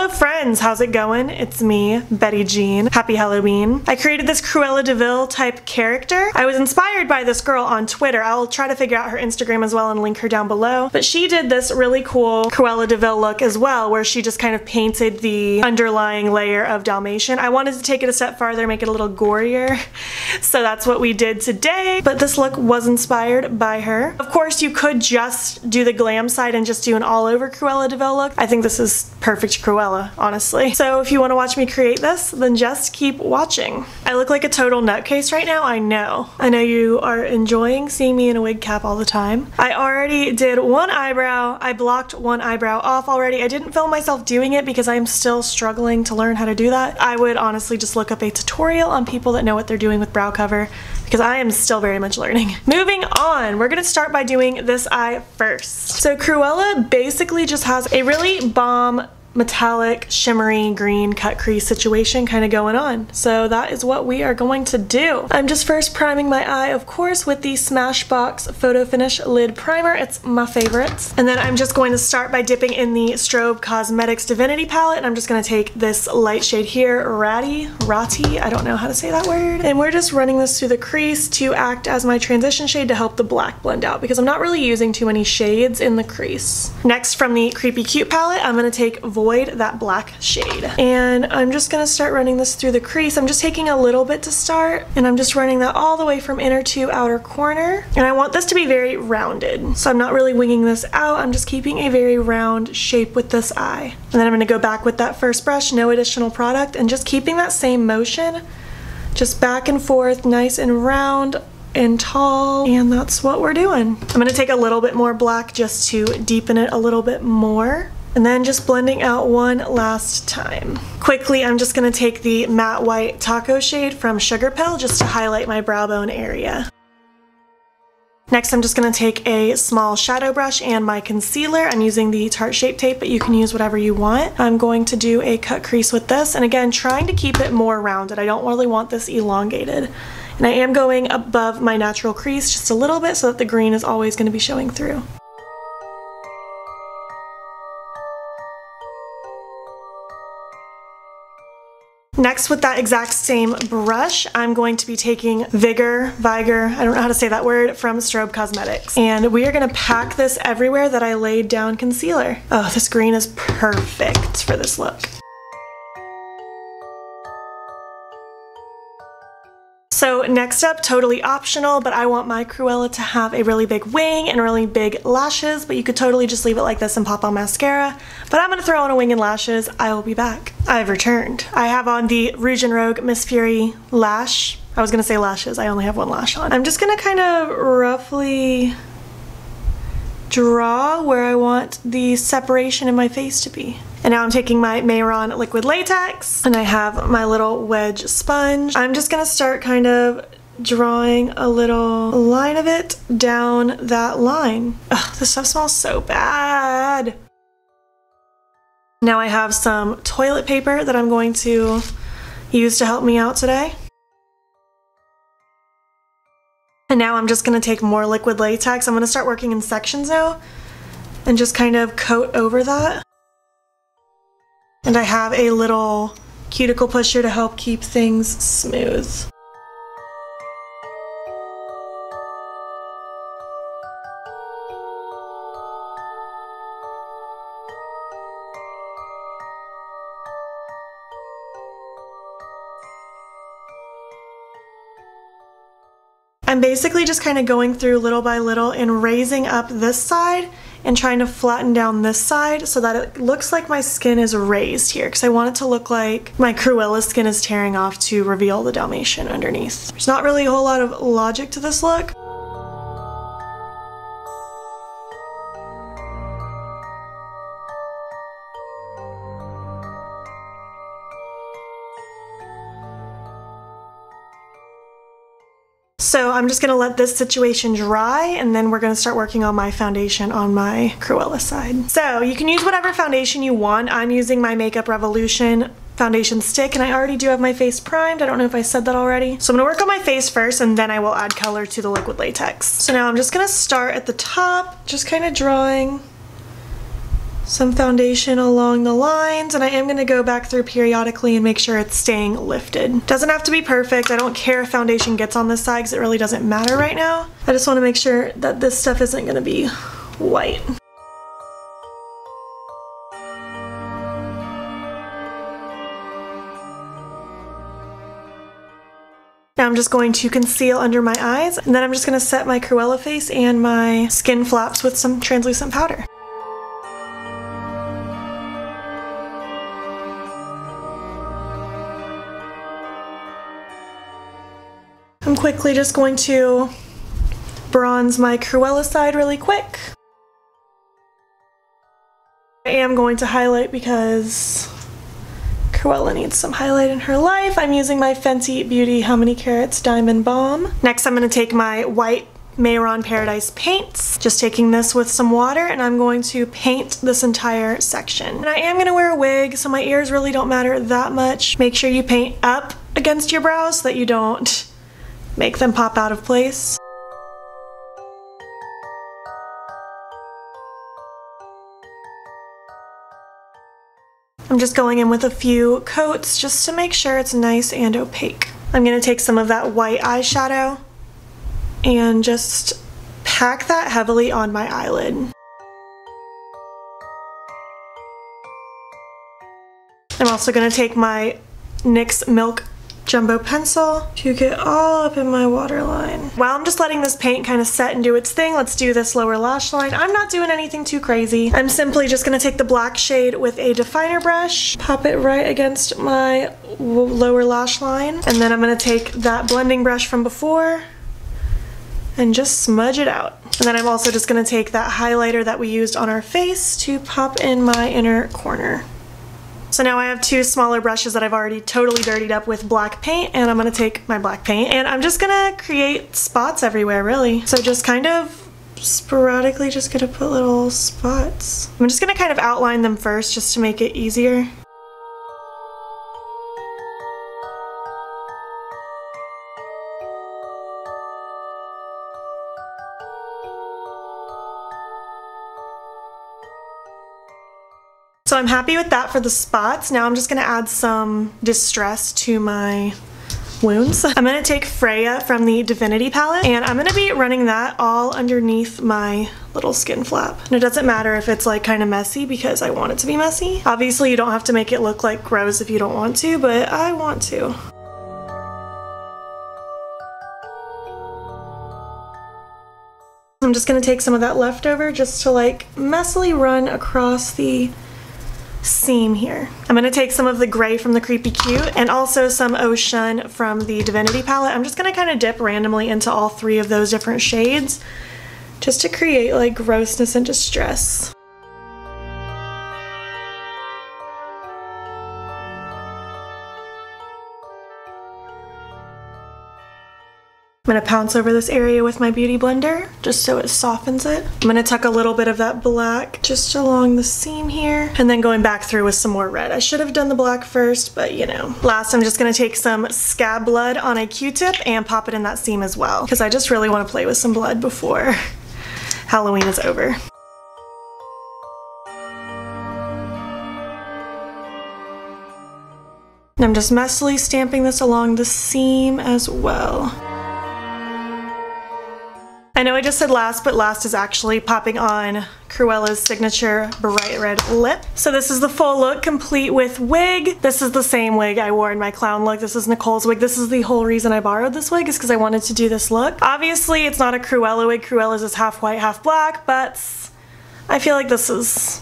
Hello friends, how's it going? It's me, Betty Jean. Happy Hallobean. I created this Cruella De Vil type character. I was inspired by this girl on Twitter. I'll try to figure out her Instagram as well and link her down below. But she did this really cool Cruella De Vil look as well, where she just kind of painted the underlying layer of Dalmatian. I wanted to take it a step farther, make it a little gorier. So that's what we did today. But this look was inspired by her. Of course, you could just do the glam side and just do an all over Cruella De Vil look. I think this is perfect Cruella, honestly. So if you want to watch me create this, then just keep watching. I look like a total nutcase right now, I know. I know you are enjoying seeing me in a wig cap all the time. I already did one eyebrow. I blocked one eyebrow off already. I didn't film myself doing it because I'm still struggling to learn how to do that. I would honestly just look up a tutorial on people that know what they're doing with brow cover because I am still very much learning. Moving on, we're gonna start by doing this eye first. So Cruella basically just has a really bomb metallic shimmery green cut crease situation kind of going on. So that is what we are going to do. I'm just first priming my eye, of course, with the Smashbox Photo Finish Lid Primer. It's my favorite. And then I'm just going to start by dipping in the Strobe Cosmetics Divinity palette, and I'm just going to take this light shade here, Ratty, I don't know how to say that word. And we're just running this through the crease to act as my transition shade to help the black blend out because I'm not really using too many shades in the crease. Next, from the Creepy Cute palette, I'm going to take that black shade. And I'm just gonna start running this through the crease. I'm just taking a little bit to start, and I'm just running that all the way from inner to outer corner. And I want this to be very rounded. So I'm not really winging this out. I'm just keeping a very round shape with this eye. And then I'm gonna go back with that first brush, no additional product, and just keeping that same motion, just back and forth, nice and round and tall, and that's what we're doing. I'm gonna take a little bit more black just to deepen it a little bit more. And then just blending out one last time. Quickly, I'm just gonna take the matte white Tako shade from Sugarpill just to highlight my brow bone area. Next, I'm just gonna take a small shadow brush and my concealer. I'm using the Tarte Shape Tape, but you can use whatever you want. I'm going to do a cut crease with this, and again, trying to keep it more rounded. I don't really want this elongated. And I am going above my natural crease just a little bit so that the green is always gonna be showing through. Next, with that exact same brush, I'm going to be taking Vigor, I don't know how to say that word, from Strobe Cosmetics. And we are gonna pack this everywhere that I laid down concealer. Oh, this green is perfect for this look. So next up, totally optional, but I want my Cruella to have a really big wing and really big lashes, but you could totally just leave it like this and pop on mascara. But I'm gonna throw on a wing and lashes. I will be back. I've returned. I have on the Rouge and Rogue Miss Fury lash. I was gonna say lashes, I only have one lash on. I'm just gonna kind of roughly draw where I want the separation in my face to be. And now I'm taking my Mehron liquid latex, and I have my little wedge sponge. I'm just gonna start kind of drawing a little line of it down that line. Ugh, this stuff smells so bad. Now I have some toilet paper that I'm going to use to help me out today. And now I'm just gonna take more liquid latex. I'm gonna start working in sections now and just kind of coat over that. And I have a little cuticle pusher to help keep things smooth. I'm basically just kind of going through little by little and raising up this side and trying to flatten down this side so that it looks like my skin is raised here, because I want it to look like my Cruella skin is tearing off to reveal the Dalmatian underneath. There's not really a whole lot of logic to this look. So I'm just gonna let this situation dry, and then we're gonna start working on my foundation on my Cruella side. So you can use whatever foundation you want. I'm using my Makeup Revolution foundation stick, and I already do have my face primed. I don't know if I said that already. So I'm gonna work on my face first, and then I will add color to the liquid latex. So now I'm just gonna start at the top, just kind of drawing some foundation along the lines, and I am going to go back through periodically and make sure it's staying lifted. Doesn't have to be perfect. I don't care if foundation gets on this side because it really doesn't matter right now. I just want to make sure that this stuff isn't going to be white. Now I'm just going to conceal under my eyes, and then I'm just going to set my Cruella face and my skin flaps with some translucent powder. I'm quickly just going to bronze my Cruella side really quick. I am going to highlight because Cruella needs some highlight in her life. I'm using my Fenty Beauty How Many Carats Diamond Balm. Next I'm going to take my white Mehron Paradise paints, just taking this with some water, and I'm going to paint this entire section. And I am going to wear a wig, so my ears really don't matter that much. Make sure you paint up against your brows so that you don't make them pop out of place. I'm just going in with a few coats just to make sure it's nice and opaque. I'm going to take some of that white eyeshadow and just pack that heavily on my eyelid. I'm also going to take my NYX Milk Jumbo pencil to get all up in my waterline. While I'm just letting this paint kind of set and do its thing, let's do this lower lash line. I'm not doing anything too crazy. I'm simply just going to take the black shade with a definer brush, pop it right against my lower lash line, and then I'm going to take that blending brush from before and just smudge it out. And then I'm also just going to take that highlighter that we used on our face to pop in my inner corner. So now I have two smaller brushes that I've already totally dirtied up with black paint, and I'm going to take my black paint and I'm just going to create spots everywhere, really. So just kind of sporadically just going to put little spots. I'm just going to kind of outline them first just to make it easier. So I'm happy with that for the spots. Now I'm just going to add some distress to my wounds. I'm going to take Freya from the Divinity palette, and I'm going to be running that all underneath my little skin flap. And it doesn't matter if it's like kind of messy because I want it to be messy. Obviously you don't have to make it look like gross if you don't want to, but I want to. I'm just going to take some of that leftover just to like messily run across the seam here. I'm going to take some of the gray from the Creepy Cute and also some Ocean from the Divinity palette. I'm just going to kind of dip randomly into all three of those different shades just to create like grossness and distress. I'm going to pounce over this area with my beauty blender just so it softens it. I'm going to tuck a little bit of that black just along the seam here, and then going back through with some more red. I should have done the black first, but you know. Last, I'm just going to take some scab blood on a Q-tip and pop it in that seam as well, because I just really want to play with some blood before Halloween is over. And I'm just messily stamping this along the seam as well. I know I just said last, but last is actually popping on Cruella's signature bright red lip. So this is the full look, complete with wig. This is the same wig I wore in my clown look. This is Nicole's wig. This is the whole reason I borrowed this wig, is because I wanted to do this look. Obviously, it's not a Cruella wig. Cruella's is half white, half black, but I feel like this is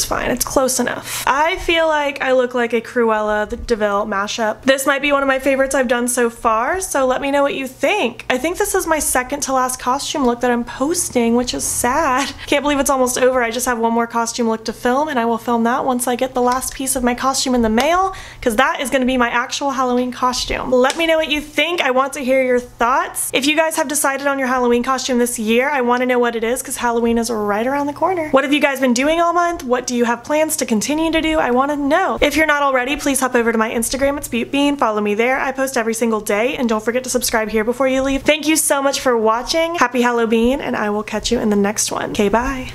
fine. It's close enough. I feel like I look like a Cruella De Vil mashup. This might be one of my favorites I've done so far, so let me know what you think. I think this is my second to last costume look that I'm posting, which is sad. Can't believe it's almost over. I just have one more costume look to film, and I will film that once I get the last piece of my costume in the mail, because that is going to be my actual Halloween costume. Let me know what you think. I want to hear your thoughts. If you guys have decided on your Halloween costume this year, I want to know what it is, because Halloween is right around the corner. What have you guys been doing all month? What do you have plans to continue to do? I want to know. If you're not already, please hop over to my Instagram. It's beautbean. Follow me there. I post every single day, and don't forget to subscribe here before you leave. Thank you so much for watching. Happy Halloween, and I will catch you in the next one. Okay, bye.